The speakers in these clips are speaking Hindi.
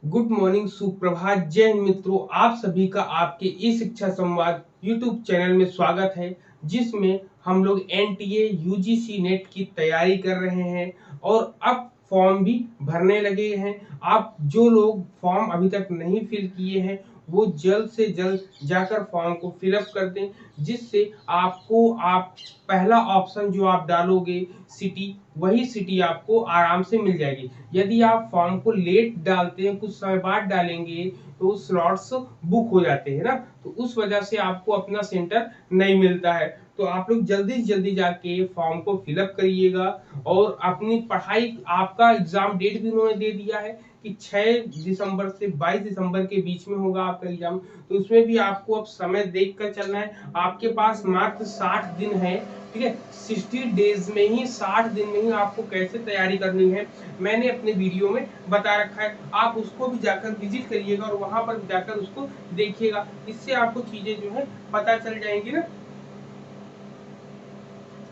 गुड मॉर्निंग, सुप्रभात, जय हिंद मित्रों। आप सभी का आपके ई शिक्षा संवाद यूट्यूब चैनल में स्वागत है, जिसमें हम लोग एनटीए यूजीसी नेट की तैयारी कर रहे हैं और अब फॉर्म भी भरने लगे हैं। आप जो लोग फॉर्म अभी तक नहीं फिल किए हैं, वो जल्द से जल्द जाकर फॉर्म को फिलअप कर दें, जिससे आपको आप पहला ऑप्शन जो आप डालोगे सिटी, वही सिटी आपको आराम से मिल जाएगी। यदि आप फॉर्म को लेट डालते हैं, कुछ समय बाद डालेंगे, तो स्लॉट्स बुक हो जाते हैं ना, तो उस वजह से आपको अपना सेंटर नहीं मिलता है। तो आप लोग जल्दी से जल्दी जाके फॉर्म को फिलअप करिएगा और अपनी पढ़ाई, आपका एग्जाम डेट भी उन्होंने दे दिया है कि 6 दिसंबर से 22 दिसंबर के बीच में होगा आपका एग्जाम। तो उसमें भी आपको अब समय देख कर चलना है। आपके पास मात्र 60 दिन है, ठीक है। 60 डेज में ही, 60 दिन में ही आपको कैसे तैयारी करनी है मैंने अपने वीडियो में बता रखा है। आप उसको भी जाकर विजिट करिएगा और वहां पर जाकर उसको देखिएगा। इससे आपको चीजें जो है पता चल जाएंगी ना।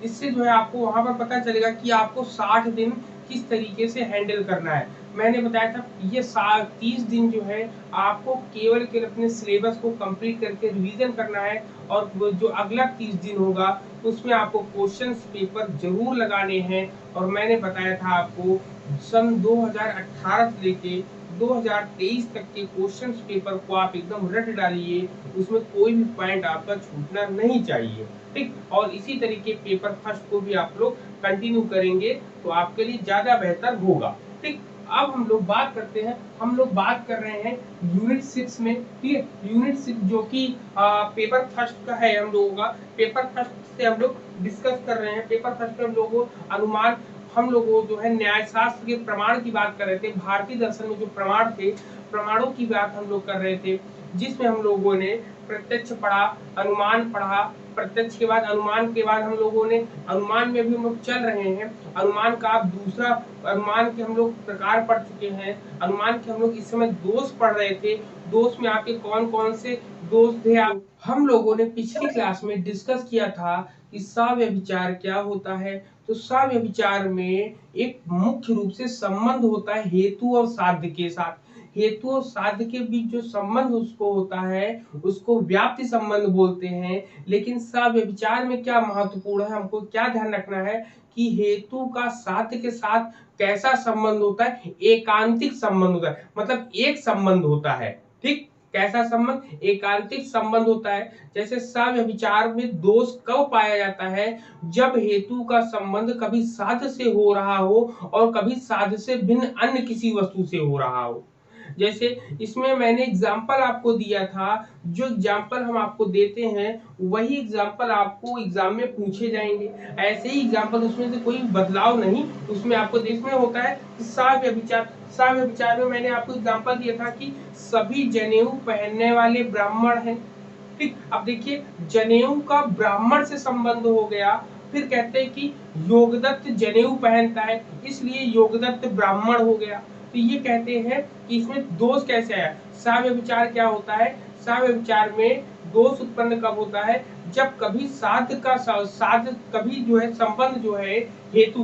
इससे जो है आपको वहां पर पता चलेगा कि आपको 60 दिन किस तरीके से हैंडल करना है। मैंने बताया था ये 30 दिन जो है आपको केवल अपने सिलेबस को कंप्लीट करके रिवीजन करना है, और वो जो अगला 30 दिन होगा उसमें आपको क्वेश्चंस पेपर जरूर लगाने हैं। और मैंने बताया था आपको सन 2018 से लेके 2023 तक के क्वेश्चंस पेपर को आप एकदम रट डालिए, उसमें कोई भी पॉइंट आपका छूटना नहीं चाहिए, ठीक। और इसी तरीके पेपर फर्स्ट को भी आप लोग कंटिन्यू करेंगे तो आपके लिए ज्यादा बेहतर होगा, ठीक। अब हम लोग बात करते हैं, हम लोग बात कर रहे हैं यूनिट 6 में, ठीक है। यूनिट 6 जो कि पेपर फर्स्ट का है हम लोगों का। पेपर फर्स्ट से हम लोग डिस्कस कर रहे हैं। पेपर फर्स्ट में हम लोगों अनुमान, हम लोगों जो है न्याय शास्त्र के प्रमाण की बात कर रहे थे। भारतीय दर्शन में जो प्रमाण थे, प्रमाणों की बात हम लोग कर रहे थे, जिसमें हम लोगों ने प्रत्यक्ष पढ़ा, अनुमान पढ़ा। प्रत्यक्ष के बाद अनुमान के बाद हम लोगों ने, अनुमान में भी हम लोग चल रहे हैं। अनुमान का आप दूसरा, अनुमान के हम लोग प्रकार पढ़ चुके हैं। अनुमान के हम लोग इस समय दोष पढ़ रहे थे। दोष में आपके कौन कौन से दोष थे, आप हम लोगों ने पिछली क्लास में डिस्कस किया था कि सव्यभिचार क्या होता है। तो सव्यभिचार में एक मुख्य रूप से संबंध होता है हेतु और साध्य के साथ। हेतु और साध्य के बीच जो संबंध उसको होता है, उसको व्याप्ति संबंध बोलते हैं। लेकिन सव्यभिचार में क्या महत्वपूर्ण है, हमको क्या ध्यान रखना है कि हेतु का साध्य के साथ कैसा संबंध होता है, एकांतिक संबंध होता है, मतलब एक संबंध होता है, ठीक। कैसा संबंध, एकांतिक संबंध होता है। जैसे सव्यभिचार में दोष कब पाया जाता है, जब हेतु का संबंध कभी साध्य से हो रहा हो और कभी साध्य से भिन्न अन्य किसी वस्तु से हो रहा हो। जैसे इसमें मैंने एग्जाम्पल आपको दिया था, जो एग्जाम्पल हम आपको देते हैं वही एग्जाम्पल आपको एग्जाम में पूछे जाएंगे। ऐसे ही एग्जाम्पल, उसमें से कोई बदलाव नहीं उसमें आपको देखने होता है। साव्य विचार, साव्य विचार में मैंने आपको एग्जाम्पल दिया था कि सभी जनेऊ पहनने वाले ब्राह्मण हैं, ठीक। अब देखिए, जनेऊ का ब्राह्मण से संबंध हो गया। फिर कहते हैं कि योगदत्त जनेऊ पहनता है, इसलिए योगदत्त ब्राह्मण हो गया। तो ये कहते हैं कि इसमें दोष कैसे आया। साव्य विचार क्या होता है, साव्य विचार में दोष उत्पन्न कब होता है, जब कभी साध का साध, कभी जो है संबंध जो है हेतु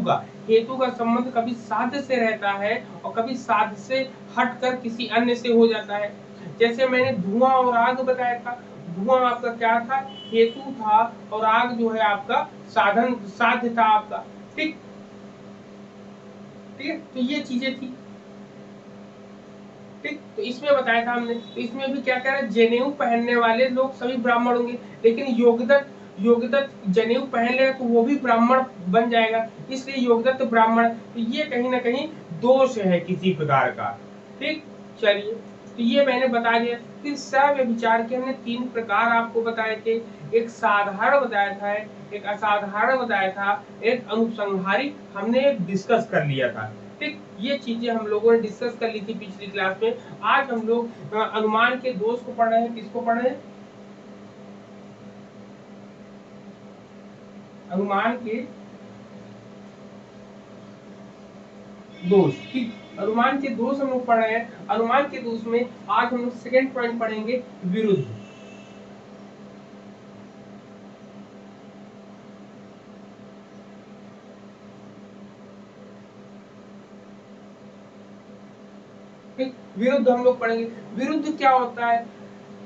का संबंध कभी साध से रहता है और कभी साध से हटकर किसी अन्य से हो जाता है। जैसे मैंने धुआं और आग बताया था। धुआं आपका क्या था, हेतु था, और आग जो है आपका साधन, साध्य था आपका, ठीक। ठीक है, तो ये चीजें थी, ठीक। तो इसमें बताया था हमने, तो इसमें भी क्या कह रहा है, जनेऊ पहनने वाले लोग सभी ब्राह्मण होंगे। लेकिन योगदत्त जनेऊ पहन लेगा तो वो भी ब्राह्मण बन जाएगा, इसलिए योगदत्त ब्राह्मण। तो ये कहीं ना कहीं दोष है किसी प्रकार का, ठीक। चलिए, तो ये मैंने बता दिया। फिर सव्यभिचार के हमने 3 प्रकार आपको बताए थे। एक साधारण बताया था, एक असाधारण बताया था, एक अनुसंहारिक हमने डिस्कस कर लिया था, ठीक। ये चीजें हम लोगों ने डिस्कस कर ली थी पिछली क्लास में। आज हम लोग अनुमान के दोष को पढ़ रहे हैं। किसको पढ़ रहे हैं, अनुमान के दोष, ठीक। अनुमान के दोष हम लोग पढ़ रहे हैं। अनुमान के दोष में आज हम लोग सेकेंड पॉइंट पढ़ेंगे, विरुद्ध। ठीक, विरुद्ध हम लोग पढ़ेंगे। विरुद्ध क्या होता है?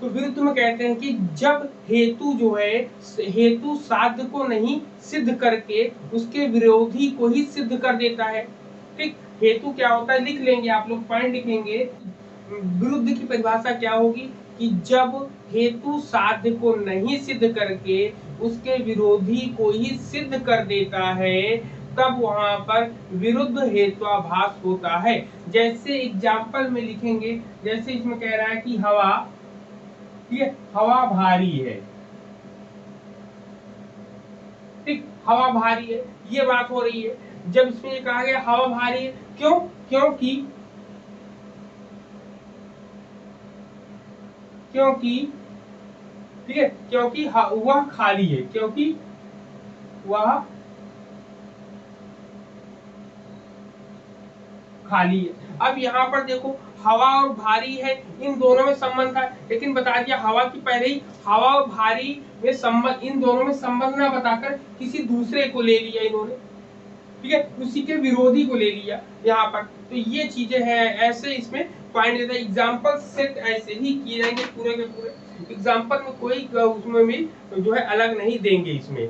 तो विरुद्ध में कहते हैं कि जब हेतु जो है हेतु साध्य को नहीं सिद्ध करके उसके विरोधी को ही सिद्ध कर देता है। ठीक, हेतु क्या होता है लिख लेंगे, आप लोग पॉइंट लिखेंगे। विरुद्ध की परिभाषा क्या होगी कि जब हेतु साध्य को नहीं सिद्ध करके उसके विरोधी को ही सिद्ध कर देता है, तब वहां पर विरुद्ध हेत्वाभास होता है। जैसे एग्जाम्पल में लिखेंगे, जैसे इसमें कह रहा है कि हवा, ठीक है, हवा भारी है। ठीक, हवा भारी है, ये बात हो रही है। जब इसमें ये कहा गया हवा भारी है, क्यों? क्योंकि ठीक है, क्योंकि वह खाली है, क्योंकि वह खाली है। अब यहाँ पर देखो, हवा और भारी है, इन दोनों में संबंध था, लेकिन बता दिया हवा की पहले ही हवा और भारी में संबंध, इन दोनों में संबंध ना बताकर किसी दूसरे को ले लिया इन्होंने, ठीक है, उसी के विरोधी को ले लिया यहाँ पर। तो ये चीजें हैं, ऐसे इसमें पॉइंट देता है। एग्जाम्पल सेट ऐसे ही किए जाएंगे पूरे के पूरे, एग्जाम्पल में कोई उसमें भी जो है अलग नहीं देंगे इसमें।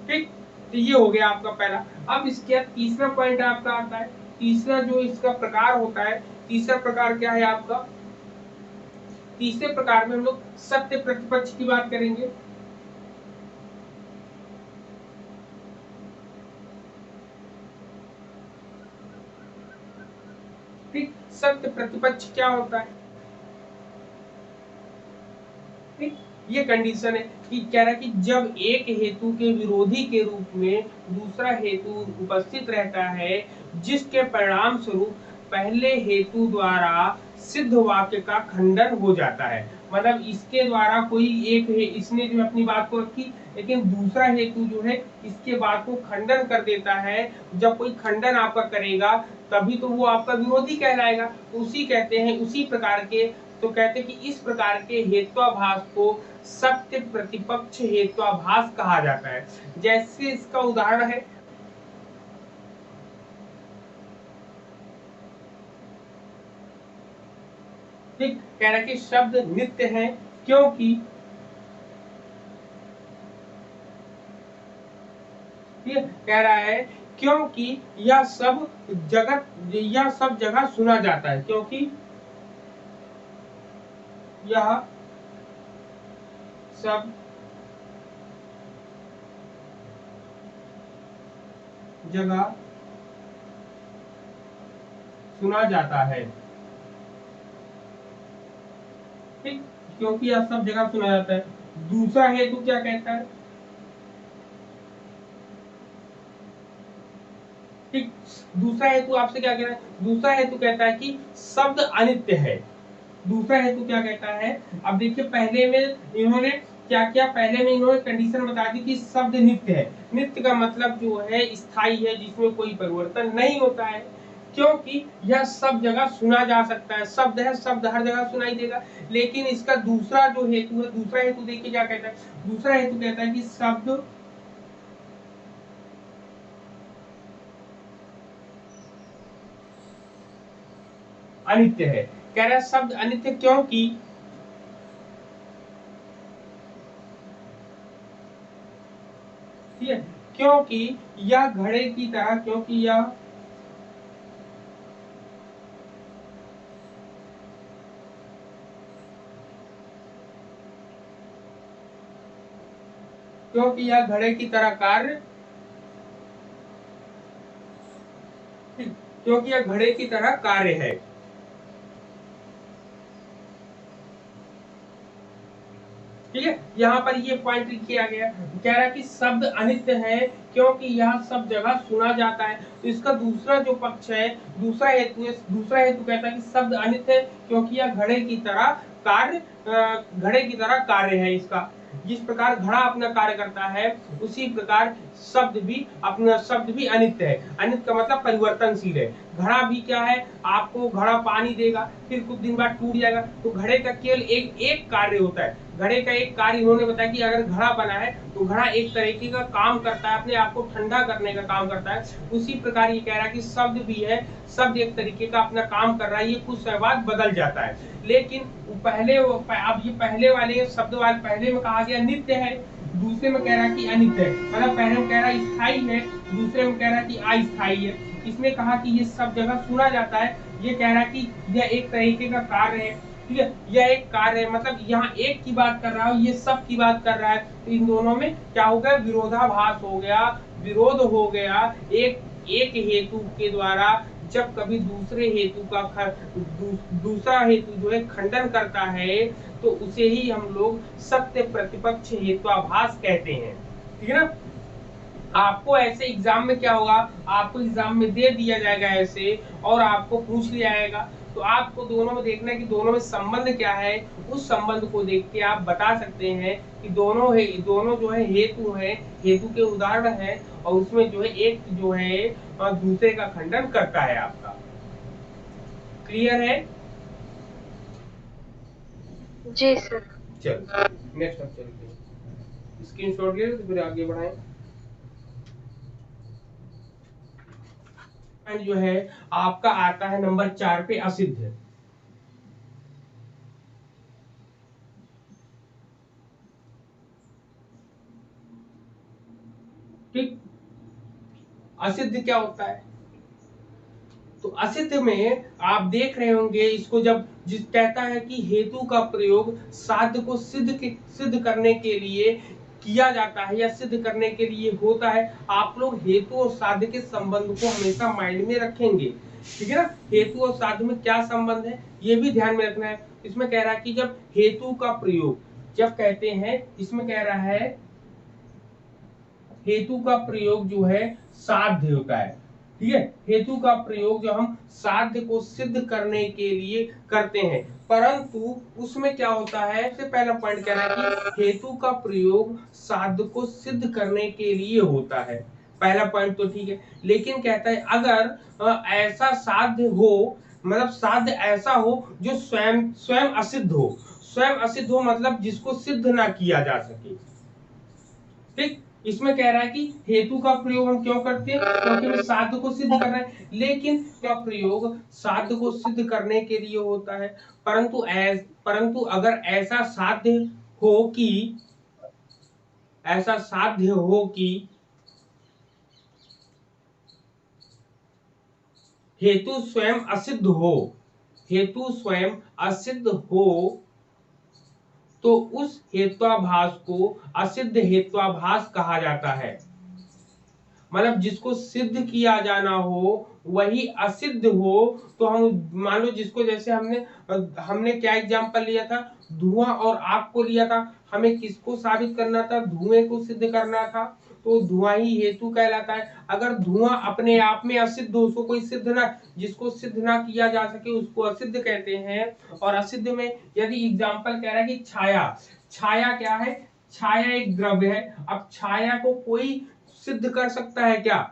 ठीक, तो ये हो गया आपका पहला। अब इसके बाद तीसरा पॉइंट आपका आता है। तीसरा जो इसका प्रकार होता है, तीसरा प्रकार क्या है आपका? तीसरे प्रकार में हम लोग सत्य प्रतिपक्ष की बात करेंगे। ठीक, सत्य प्रतिपक्ष क्या होता है? ठीक, ये कंडीशन है कि कह रहा है कि जब एक हेतु के विरोधी के रूप में दूसरा हेतु उपस्थित रहता है, जिसके परिणाम स्वरूप पहले हेतु द्वारा सिद्ध वाक्य का खंडन हो जाता है। मतलब इसके द्वारा कोई एक है, इसने जो अपनी बात को रखी, लेकिन दूसरा हेतु जो है इसके बात को खंडन कर देता है। जब कोई खंडन आपका करेगा तभी तो वो आपका विरोधी कहलाएगा। उसी कहते हैं, उसी प्रकार के, तो कहते हैं कि इस प्रकार के हेत्वाभास को सत्य प्रतिपक्ष हेत्वाभास कहा जाता है। जैसे इसका उदाहरण है, ठीक, कह रहा है कि शब्द नित्य है क्योंकि, ठीक है, कह रहा है क्योंकि यह सब जगह सुना जाता है, क्योंकि यह सब जगह सुना जाता है। ठीक, क्योंकि यह सब जगह सुना जाता है। दूसरा हेतु क्या कहता है? ठीक, दूसरा हेतु आपसे क्या कह रहा है? दूसरा हेतु कहता है कि शब्द अनित्य है। दूसरा हेतु क्या कहता है? अब देखिए, पहले में इन्होंने क्या किया, पहले में इन्होंने कंडीशन बता दी कि शब्द नित्य है। नित्य का मतलब जो है स्थायी है, जिसमें कोई परिवर्तन नहीं होता है, क्योंकि यह सब जगह सुना जा सकता है। शब्द है, शब्द हर जगह सुनाई देगा। लेकिन इसका दूसरा जो हेतु है, दूसरा हेतु देखिए क्या कहता है। दूसरा हेतु कहता है कि शब्द अनित्य है। कह रहा है शब्द अनित्य क्योंकि, ठीक है, क्योंकि यह घड़े की तरह, क्योंकि यह घड़े की तरह कार्य, क्योंकि यह घड़े की तरह कार्य है। ठीक है, यहाँ पर ये पॉइंट किया गया, कह रहा है कि शब्द अनित्य है क्योंकि यह सब जगह सुना जाता है। तो इसका दूसरा जो पक्ष है, दूसरा हेतु है, दूसरा हेतु कहता है कि शब्द अनित्य है क्योंकि यह घड़े की तरह कार्य है इसका। जिस प्रकार घड़ा अपना कार्य करता है, उसी प्रकार शब्द भी अनित्य है। अनित्य का मतलब परिवर्तनशील है। घड़ा भी क्या है, आपको घड़ा पानी देगा, फिर कुछ दिन बाद टूट जाएगा। तो घड़े का केवल एक कार्य होता है, घड़े का एक कार्य इन्होंने बताया कि अगर घड़ा बना है तो घड़ा एक तरीके का काम करता है, अपने आप को ठंडा करने का काम करता है। उसी प्रकार ये कह रहा है कि शब्द भी है, शब्द एक तरीके का अपना काम कर रहा है, ये कुछ समय बाद बदल जाता है। लेकिन अब ये पहले वाले शब्द वाले पहले में कहा गया नित्य है, दूसरे में कह रहा है कि अनित्य है। मतलब पहले में कह रहा है स्थायी है, दूसरे में कह रहा है कि अस्थायी है। इसने कहा कि ये सब जगह सुना जाता है, ये कह रहा है कि यह एक तरीके का कार्य है, ठीक है, यह एक कार्य है। मतलब यहाँ एक की बात कर रहा है, ये सब की बात कर रहा है, तो इन दोनों में क्या हो गया, विरोधाभास हो गया, विरोध हो गया। एक हेतु के द्वारा जब कभी दूसरे हेतु का दूसरा हेतु जो है खंडन करता है, तो उसे ही हम लोग सत्य प्रतिपक्ष हेत्वाभास कहते हैं, ठीक है ना। आपको ऐसे एग्जाम में क्या होगा, आपको एग्जाम में दे दिया जाएगा ऐसे, और आपको पूछ लिया जाएगा, तो आपको दोनों में देखना है कि दोनों में संबंध क्या है। उस संबंध को देख के आप बता सकते हैं कि दोनों जो है हेतु के उदाहरण है, और उसमें जो है एक जो है दूसरे का खंडन करता है। आपका क्लियर है? जी सर। चलो नेक्स्ट अब चलते हैं, स्क्रीनशॉट ले लो तो फिर आगे बढ़ाएं। जो है आपका आता है नंबर 4 पे असिद्ध। ठीक, असिद्ध क्या होता है? तो असिद्ध में आप देख रहे होंगे इसको, जब जिस कहता है कि हेतु का प्रयोग साध्य को सिद्ध करने के लिए किया जाता है या सिद्ध करने के लिए होता है। आप लोग हेतु और साध्य के संबंध को हमेशा माइंड में रखेंगे, ठीक है ना। हेतु और साध्य में क्या संबंध है ये भी ध्यान में रखना है। इसमें कह रहा है कि जब हेतु का प्रयोग जब कहते हैं, इसमें कह रहा है हेतु का प्रयोग जो है साध्य होता है, ठीक है। हेतु का प्रयोग जो हम साध्य को सिद्ध करने के लिए करते हैं, परंतु उसमें क्या होता है, सबसे पहला पॉइंट कह रहा है कि हेतु का प्रयोग साध्य को सिद्ध करने के लिए होता है। पहला पॉइंट तो ठीक है, लेकिन कहता है अगर ऐसा साध्य हो, मतलब साध्य ऐसा हो जो स्वयं स्वयं असिद्ध हो, स्वयं असिद्ध हो मतलब जिसको सिद्ध ना किया जा सके। ठीक, इसमें कह रहा है कि हेतु का प्रयोग हम क्यों करते हैं, क्योंकि हमें साध्य को सिद्ध करना है, लेकिन का प्रयोग साध्य को सिद्ध करने के लिए होता है। परंतु अगर ऐसा साध्य हो कि हेतु स्वयं असिद्ध हो, हेतु स्वयं असिद्ध हो, तो उस हेत्वाभास को असिद्ध हेत्वाभास कहा जाता है। मतलब जिसको सिद्ध किया जाना हो वही असिद्ध हो, तो हम मान लो जिसको, जैसे हमने क्या एग्जांपल लिया था, धुआं और आग को लिया था। हमें किसको साबित करना था, धुएं को सिद्ध करना था, तो धुआं ही हेतु कहलाता है। अगर धुआं अपने आप में असिद्ध हो, उसको कोई सिद्ध ना, जिसको सिद्ध ना किया जा सके उसको असिद्ध कहते हैं। और असिद्ध में यदि एग्जाम्पल कह रहा है कि छाया क्या है, छाया एक द्रव्य है। अब छाया को कोई सिद्ध कर सकता है क्या?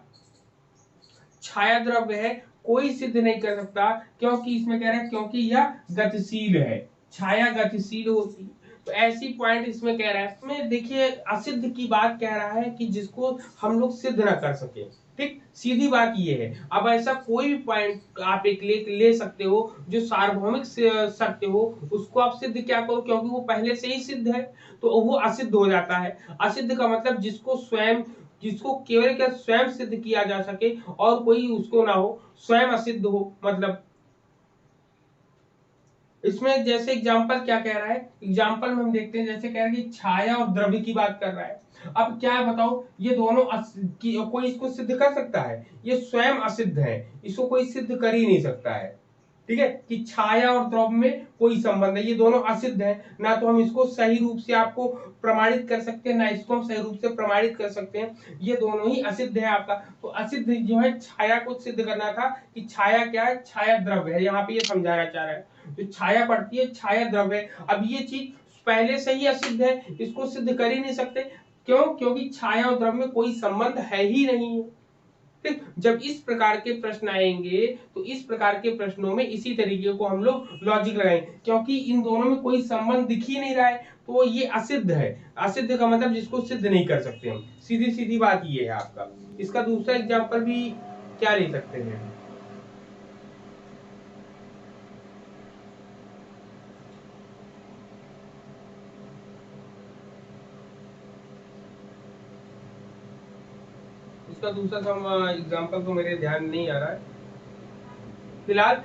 छाया द्रव्य है, कोई सिद्ध नहीं कर सकता, क्योंकि इसमें कह रहा है क्योंकि यह गतिशील है, छाया गतिशील होती। तो ऐसी पॉइंट इसमें कह रहा है। इसमें देखिए असिद्ध की बात कह रहा है कि जिसको हम लोग सिद्ध ना कर सके, ठीक, सीधी बात ये है। अब ऐसा कोई भी पॉइंट आप एक ले सकते हो जो सार्वभौमिक सत्य हो, उसको आप सिद्ध क्या करो, क्योंकि वो पहले से ही सिद्ध है, तो वो असिद्ध हो जाता है। असिद्ध का मतलब जिसको केवल क्या स्वयं सिद्ध किया जा सके और कोई उसको ना हो, स्वयं असिद्ध हो। मतलब इसमें जैसे एग्जांपल क्या कह रहा है, एग्जांपल में हम देखते हैं, जैसे कह रहा है कि छाया और द्रव्य की बात कर रहा है। अब क्या है बताओ, ये दोनों कोई इसको सिद्ध कर सकता है? ये स्वयं असिद्ध है, इसको कोई सिद्ध कर ही नहीं सकता है, ठीक है, कि छाया और द्रव्य में कोई संबंध है, ये दोनों असिद्ध है। ना तो हम इसको सही रूप से आपको प्रमाणित कर सकते हैं, ना इसको हम सही रूप से प्रमाणित कर सकते हैं, ये दोनों ही असिद्ध है आपका। तो असिद्ध जो है छाया को सिद्ध करना था कि छाया क्या है, छाया द्रव्य है, यहाँ पे ये समझाना चाह रहा है। जो छाया पड़ती है छाया द्रव्य है। अब ये चीज पहले से ही असिद्ध है, इसको सिद्ध कर ही नहीं सकते। क्यों? क्योंकि छाया और द्रव्य में कोई संबंध है ही नहीं है, ठीक, जब इस प्रकार के प्रश्न आएंगे तो इस प्रकार के प्रश्नों में इसी तरीके को हम लोग लॉजिक लगाएंगे, क्योंकि इन दोनों में कोई संबंध दिख ही नहीं रहा है तो ये असिद्ध है। असिद्ध का मतलब जिसको सिद्ध नहीं कर सकते हम, सीधी सीधी बात ये है आपका। इसका दूसरा एग्जाम्पल भी क्या ले सकते हैं, इसका दूसरा एग्जाम्पल तो मेरे ध्यान नहीं आ रहा है फिलहाल।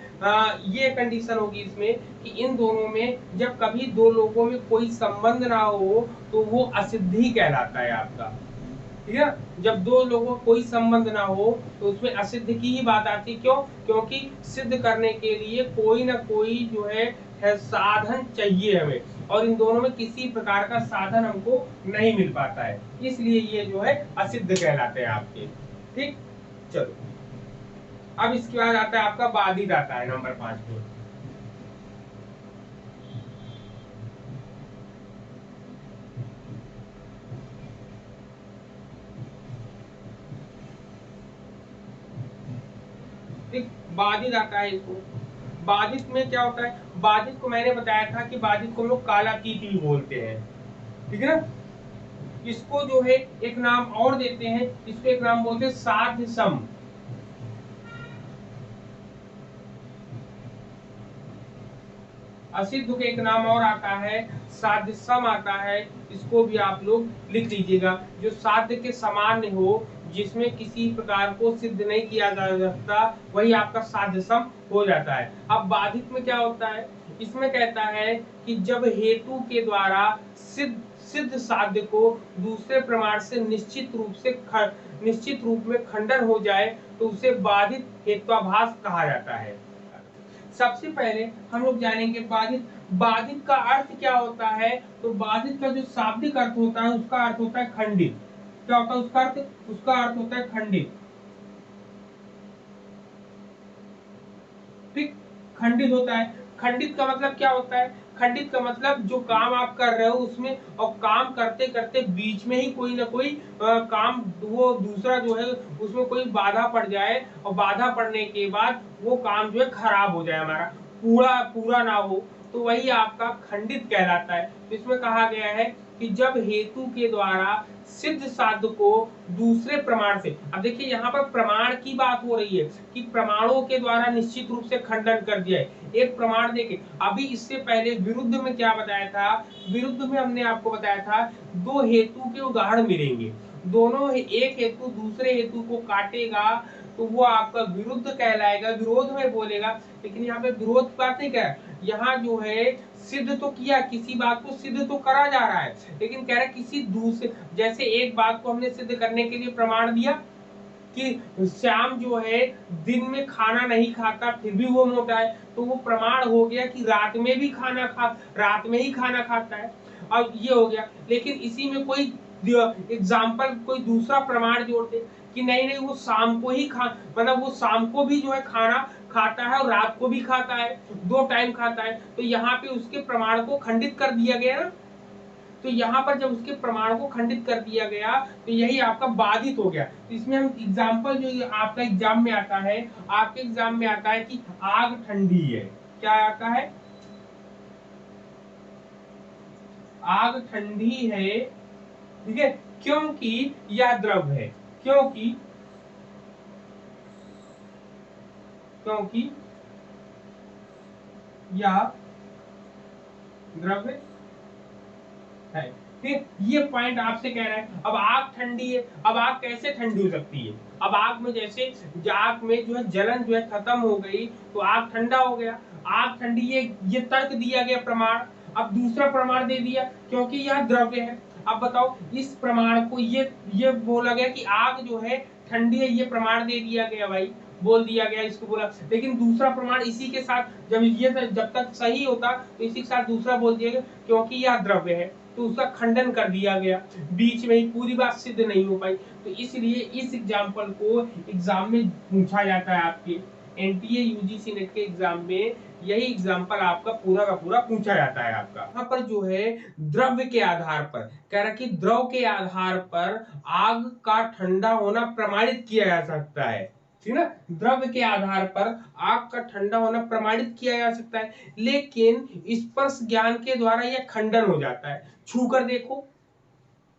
ये कंडीशन होगी इसमें कि इन दोनों में जब कभी दो लोगों में कोई संबंध ना हो तो वो असिद्धि कहलाता है आपका, ठीक है। जब दो लोगों का कोई संबंध ना हो तो उसमें असिद्ध की ही बात आती। क्यों? क्योंकि सिद्ध करने के लिए कोई ना कोई जो है साधन चाहिए हमें, और इन दोनों में किसी प्रकार का साधन हमको नहीं मिल पाता है, इसलिए ये जो है असिद्ध कहलाते हैं आपके। ठीक, चलो अब इसके बाद आता है आपका बाधित, आता है नंबर 5 पे। ठीक, बाधित आता है इसको। बाधित में क्या होता है, बाधित को मैंने बताया था कि बाधित को हम लोग कालातीत भी बोलते हैं, ठीक है ना। इसको जो है एक नाम और देते हैं, इसको एक नाम बोलते हैं साध्य सम। असिद्ध का एक नाम और आता है साध्य सम आता है, इसको भी आप लोग लिख लीजिएगा। जो साध्य के समान हो, जिसमें किसी प्रकार को सिद्ध नहीं किया जा सकता, वही आपका साध्य सम हो जाता है। अब बाधित में क्या होता है, इसमें कहता है कि जब हेतु के द्वारा सिद्ध सिद्ध साध्य को दूसरे प्रमाण से निश्चित रूप में खंडन हो जाए तो उसे बाधित हेत्वाभास कहा जाता है। सबसे पहले हम लोग जानेंगे बाधित। बाधित का अर्थ क्या होता है, तो बाधित का जो शाब्दिक अर्थ होता है उसका अर्थ होता है खंडित। क्या होता है उसका अर्थ? उसका अर्थ होता है खंडित। ठीक, खंडित होता है। खंडित का मतलब क्या होता है? खंडित का मतलब जो काम आप कर रहे हो उसमें, और काम करते करते बीच में ही कोई ना कोई काम, वो दूसरा जो है उसमें कोई बाधा पड़ जाए, और बाधा पड़ने के बाद वो काम जो है खराब हो जाए, हमारा पूरा पूरा ना हो, तो वही आपका खंडित कहलाता है। तो इसमें कहा गया है कि जब हेतु के द्वारा सिद्ध साध्य को दूसरे प्रमाण से, अब देखिए यहाँ पर प्रमाण की बात हो रही है कि प्रमाणों के द्वारा निश्चित रूप से खंडन कर दिया है। एक प्रमाण देखे, अभी इससे पहले विरुद्ध में क्या बताया था, विरुद्ध में हमने आपको बताया था दो हेतु के उदाहरण मिलेंगे, दोनों एक हेतु दूसरे हेतु को काटेगा तो वो आपका विरुद्ध कहलाएगा, विरोध में बोलेगा। लेकिन यहाँ पे विरोध की बात नहीं कर, यहाँ जो है सिद्ध तो किया, किसी बात को सिद्ध तो करा जा रहा है, लेकिन कह रहा है किसी दूसरे, जैसे एक बात को हमने सिद्ध करने के लिए प्रमाण दिया कि श्याम जो है दिन में खाना नहीं खाता फिर भी वो मोटा है, तो वो प्रमाण हो गया कि रात में ही खाना खाता है। अब ये हो गया, लेकिन इसी में कोई एग्जाम्पल, कोई दूसरा प्रमाण जोड़ते कि नहीं नहीं वो शाम को ही मतलब वो शाम को भी जो है खाना खाता है और रात को भी खाता है, 2 टाइम खाता है, तो यहाँ पे उसके प्रमाण को खंडित कर दिया गया ना। तो यहाँ पर जब उसके प्रमाण को खंडित कर दिया गया तो यही आपका बाधित हो गया। तो इसमें हम एग्जाम्पल जो आपका एग्जाम में आता है, आपके एग्जाम में आता है कि आग ठंडी है। क्या आता है? आग ठंडी है, ठीक है, क्योंकि यह द्रव है। क्योंकि यह द्रव है, ठीक, ये पॉइंट आपसे कह रहा है। अब आग ठंडी है, अब आग कैसे ठंडी हो सकती है? अब आग में जैसे आग में जो है जलन जो है खत्म हो गई तो आग ठंडा हो गया। आग ठंडी, ये तर्क दिया गया प्रमाण। अब दूसरा प्रमाण दे दिया क्योंकि यह द्रव्य है। अब बताओ इस प्रमाण को, ये बोला गया कि आग जो है ठंडी है, ये प्रमाण दे दिया गया भाई, बोल दिया गया इसको बोला। लेकिन दूसरा प्रमाण इसी के साथ जब तक सही होता तो इसी के साथ दूसरा बोल दिया गया क्योंकि यह द्रव्य है, तो उसका खंडन कर दिया गया, बीच में ही पूरी बात सिद्ध नहीं हो पाई। तो इसलिए इस एग्जाम्पल को एग्जाम में पूछा जाता है आपके। एनटीए यूजीसी नेट के एग्जाम में यही एग्जाम्पल आपका पूरा का पूरा पूछा जाता है आपका। यहाँ पर जो है द्रव्य के आधार पर कह रहा कि द्रव के आधार पर आग का ठंडा होना प्रमाणित किया जा सकता है, ठीक है ना। द्रव्य के आधार पर आग का ठंडा होना प्रमाणित किया जा सकता है, लेकिन स्पर्श ज्ञान के द्वारा यह खंडन हो जाता है। छू कर देखो,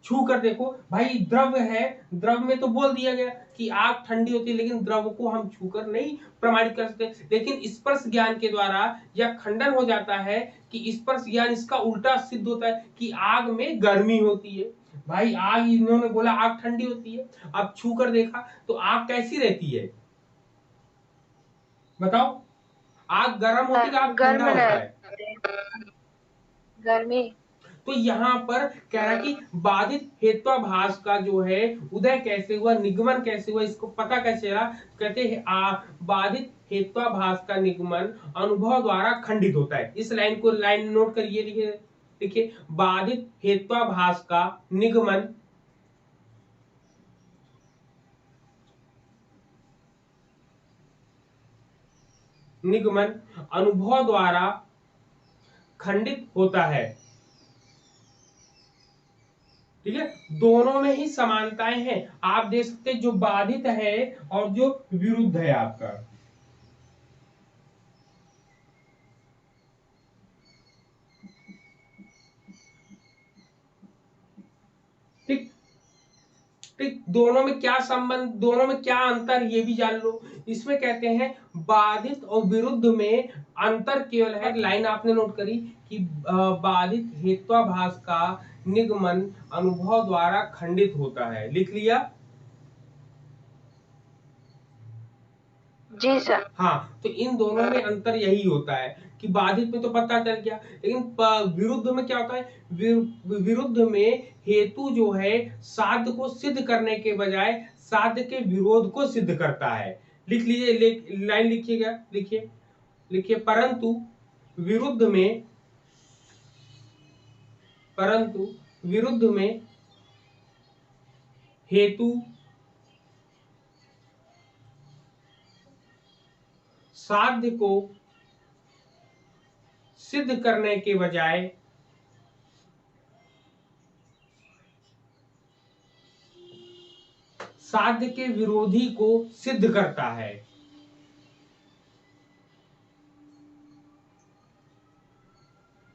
छू कर देखो भाई, द्रव है, द्रव में तो बोल दिया गया कि आग ठंडी होती है, लेकिन द्रव को हम छूकर नहीं प्रमाणित कर सकते। लेकिन स्पर्श ज्ञान के द्वारा यह खंडन हो जाता है कि स्पर्श ज्ञान इसका उल्टा सिद्ध होता है कि आग में गर्मी होती है। भाई आग, इन्होंने बोला आग ठंडी होती है, अब छू कर देखा तो आग कैसी रहती है बताओ। आग गर्म होती है, आग ठंडा होता है, गर्मी। तो यहाँ पर कह रहा है कि बाधित हेत्वाभास का जो है उदय कैसे हुआ, निगमन कैसे हुआ, इसको पता कैसे चला। कहते हैं बाधित हेत्वाभास का निगमन अनुभव द्वारा खंडित होता है। इस लाइन को लाइन नोट करिए, लिखिए लिखिए, बाधित हेत्वाभास का निगमन निगमन अनुभव द्वारा खंडित होता है, ठीक है। दोनों में ही समानताएं हैं, आप देख सकते हैं जो बाधित है और जो विरुद्ध है आपका। ठीक ठीक, दोनों में क्या संबंध, दोनों में क्या अंतर, ये भी जान लो। इसमें कहते हैं बाधित और विरुद्ध में अंतर केवल है, लाइन आपने नोट करी कि बाधित हेत्वाभास का निगमन अनुभव द्वारा खंडित होता है, लिख लिया। जी सर। हाँ, तो इन दोनों में अंतर यही होता है कि बाधित में तो पता चल गया, लेकिन विरुद्ध में क्या होता है, विरुद्ध में हेतु जो है साध्य को सिद्ध करने के बजाय साध्य के विरोध को सिद्ध करता है। लिख लीजिए, लाइन लिखिएगा, लिखिए लिखिए, परंतु विरुद्ध में हेतु साध्य को सिद्ध करने के बजाय साध्य के विरोधी को सिद्ध करता है।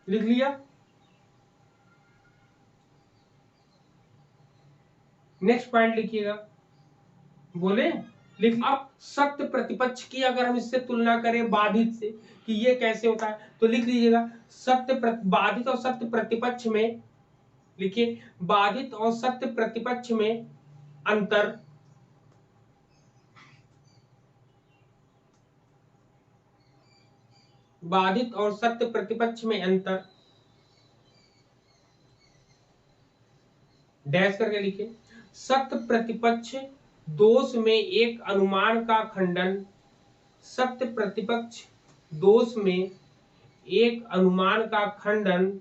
लिख लिया। नेक्स्ट पॉइंट लिखिएगा, बोले लिख। अब सत्य प्रतिपक्ष की अगर हम इससे तुलना करें बाधित से कि ये कैसे होता है, तो लिख लीजिएगा, बाधित और सत्य प्रतिपक्ष में, लिखिए, बाधित और सत्य प्रतिपक्ष में अंतर बाधित और सत्य प्रतिपक्ष में अंतर, डैश करके लिखिए, सत्य प्रतिपक्ष दोष में एक अनुमान का खंडन, सत्य प्रतिपक्ष दोष में एक अनुमान का खंडन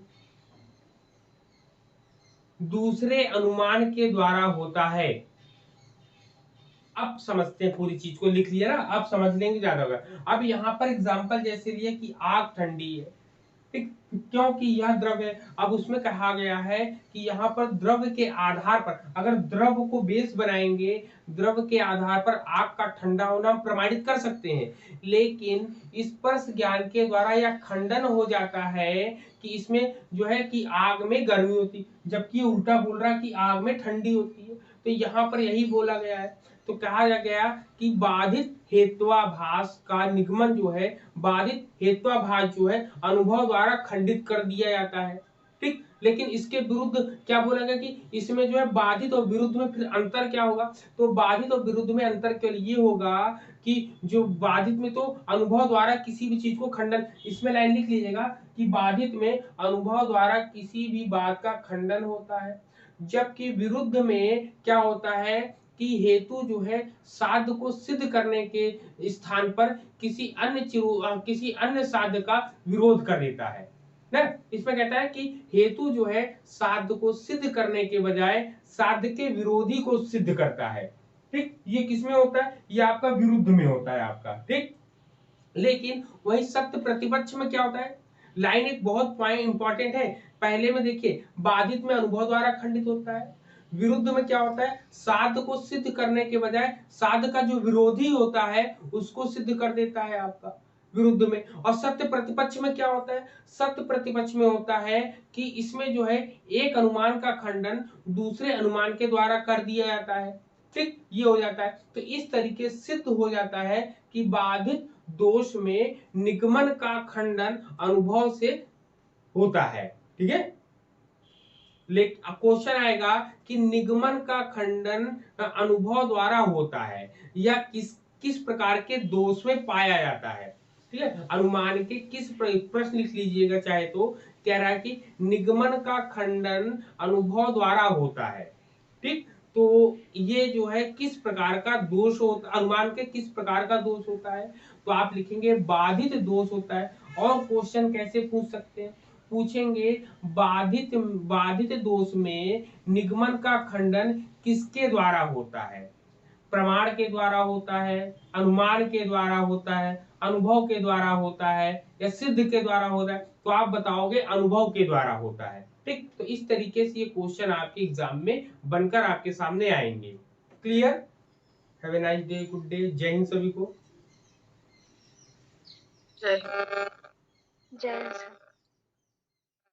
दूसरे अनुमान के द्वारा होता है। अब समझते हैं पूरी चीज को, लिख लिया ना, अब समझ लेंगे ज्यादा होगा। अब यहाँ पर एग्जांपल जैसे लिए कि आग ठंडी है, ठीक, क्योंकि यह द्रव्य है। अब उसमें कहा गया है कि यहाँ पर द्रव्य के आधार पर, अगर द्रव्य को बेस बनाएंगे, द्रव्य के आधार पर आग का ठंडा होना हम प्रमाणित कर सकते हैं, लेकिन स्पर्श ज्ञान के द्वारा यह खंडन हो जाता है कि इसमें जो है कि आग में गर्मी होती, जबकि उल्टा बोल रहा है कि आग में ठंडी होती है। तो यहाँ पर यही बोला गया है, तो कहा गया कि बाधित हेत्वाभास का निगमन जो है, बाधित हेत्वाभास जो है अनुभव द्वारा खंडित कर दिया जाता है, ठीक। लेकिन इसके विरुद्ध क्या बोला गया कि इसमें जो है बाधित और विरुद्ध में फिर अंतर क्या होगा, तो बाधित और विरुद्ध में अंतर केवल ये होगा कि जो बाधित में तो अनुभव द्वारा किसी भी चीज को खंडन, इसमें लाइन लिख लीजिएगा कि बाधित में अनुभव द्वारा किसी भी बात का खंडन होता है, जबकि विरुद्ध में क्या होता है कि हेतु जो है साध्य को सिद्ध करने के स्थान पर किसी अन्य साध्य का विरोध कर देता है ना। इसमें कहता है कि हेतु जो है साध्य को सिद्ध करने के बजाय साध्य के विरोधी को सिद्ध करता है, ठीक। ये किसमें होता है, ये आपका विरुद्ध में होता है आपका, ठीक। लेकिन वही सत्य प्रतिपक्ष में क्या होता है, लाइन एक बहुत पॉइंट इंपॉर्टेंट है। पहले में देखिए, बाधित में अनुभव द्वारा खंडित होता है, विरुद्ध में क्या होता है, साध्य को सिद्ध करने के बजाय साध्य का जो विरोधी होता है उसको सिद्ध कर देता है आपका विरुद्ध में। और सत्य प्रतिपक्ष में क्या होता है, सत्य प्रतिपक्ष में होता है कि इसमें जो है एक अनुमान का खंडन दूसरे अनुमान के द्वारा कर दिया जाता है। ठीक, ये हो जाता है। तो इस तरीके सिद्ध हो जाता है कि बाधित दोष में निगमन का खंडन अनुभव से होता है। ठीक है, लेकिन क्वेश्चन आएगा कि निगमन का खंडन अनुभव द्वारा होता है या किस किस प्रकार के दोष में पाया जाता है। ठीक है, अनुमान के किस प्रश्न लिख लीजिएगा चाहे तो, कह रहा है कि निगमन का खंडन अनुभव द्वारा होता है। ठीक, तो ये जो है किस प्रकार का दोष होता, अनुमान के किस प्रकार का दोष होता है, तो आप लिखेंगे बाधित दोष होता है। और क्वेश्चन कैसे पूछ सकते हैं, पूछेंगे बाधित बाधित दोष में निगमन का खंडन किसके द्वारा होता है, प्रमाण के द्वारा होता है, अनुमान के द्वारा होता है, अनुभव के द्वारा होता है या सिद्ध के द्वारा होता है, तो आप बताओगे अनुभव के द्वारा होता है। ठीक, तो इस तरीके से ये क्वेश्चन आपके एग्जाम में बनकर आपके सामने आएंगे। Clear? Have a nice day, good day, जय हिंद सभी को। जय हिंद। जय हिंद।